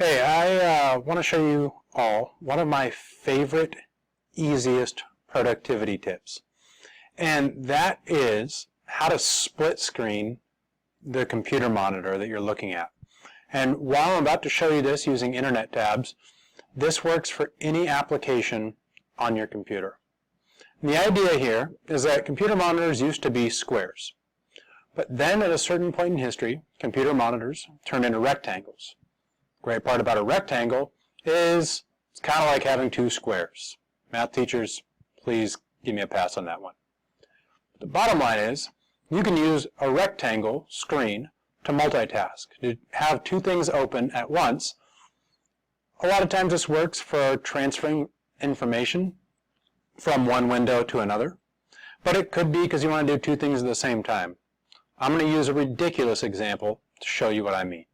Hey, I want to show you all one of my favorite, easiest productivity tips. And that is how to split screen the computer monitor that you're looking at. And while I'm about to show you this using internet tabs, this works for any application on your computer. And the idea here is that computer monitors used to be squares. But then at a certain point in history, computer monitors turned into rectangles. Great part about a rectangle is it's kind of like having two squares. Math teachers, please give me a pass on that one. The bottom line is you can use a rectangle screen to multitask, to have two things open at once. A lot of times this works for transferring information from one window to another, but it could be because you want to do two things at the same time. I'm going to use a ridiculous example to show you what I mean.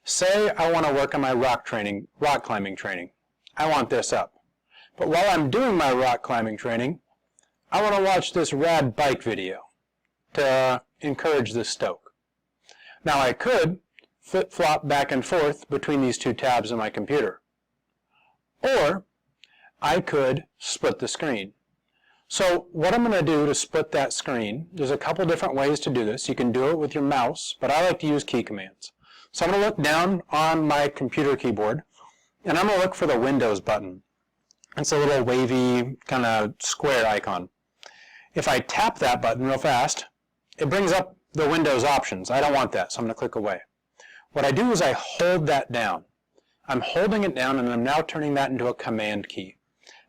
Say I want to work on my rock climbing training. I want this up. But while I'm doing my rock climbing training, I want to watch this rad bike video to encourage the stoke. Now I could flip-flop back and forth between these two tabs on my computer. Or I could split the screen. So what I'm going to do to split that screen, there's a couple different ways to do this. You can do it with your mouse, but I like to use key commands. So I'm going to look down on my computer keyboard, and I'm going to look for the Windows button. It's a little wavy kind of square icon. If I tap that button real fast, it brings up the Windows options. I don't want that, so I'm going to click away. What I do is I hold that down. I'm holding it down, and I'm now turning that into a command key.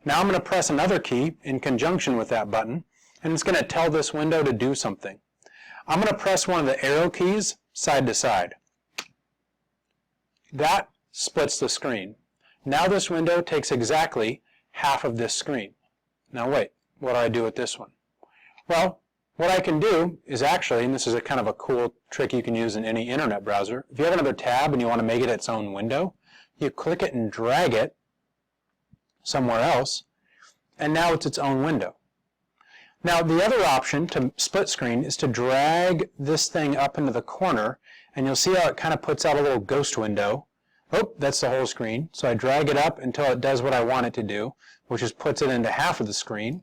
Now I'm going to press another key in conjunction with that button, and it's going to tell this window to do something. I'm going to press one of the arrow keys side to side. That splits the screen. Now this window takes exactly half of this screen. Now wait, what do I do with this one? Well, what I can do is actually, and this is a kind of a cool trick you can use in any internet browser, if you have another tab and you want to make it its own window, you click it and drag it somewhere else, and now it's its own window. Now the other option to split screen is to drag this thing up into the corner, and you'll see how it kind of puts out a little ghost window. Oh, that's the whole screen. So I drag it up until it does what I want it to do, which is puts it into half of the screen,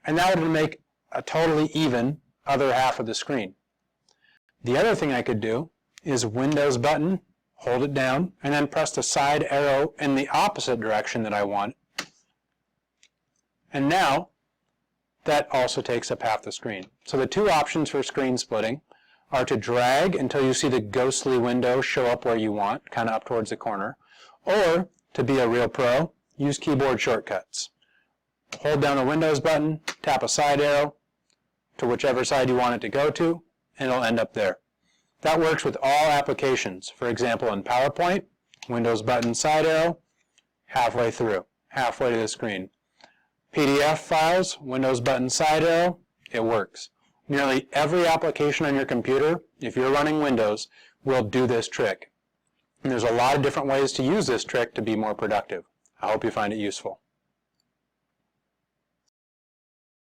and now it'll make a totally even other half of the screen. The other thing I could do is Windows button, hold it down, and then press the side arrow in the opposite direction that I want. And now that also takes up half the screen. So the two options for screen splitting are to drag until you see the ghostly window show up where you want, kind of up towards the corner, or to be a real pro, use keyboard shortcuts. Hold down the Windows button, tap a side arrow to whichever side you want it to go to, and it'll end up there. That works with all applications. For example, in PowerPoint, Windows button, side arrow, halfway through, halfway to the screen. PDF files, Windows button, side arrow, it works. Nearly every application on your computer, if you're running Windows, will do this trick. And there's a lot of different ways to use this trick to be more productive. I hope you find it useful.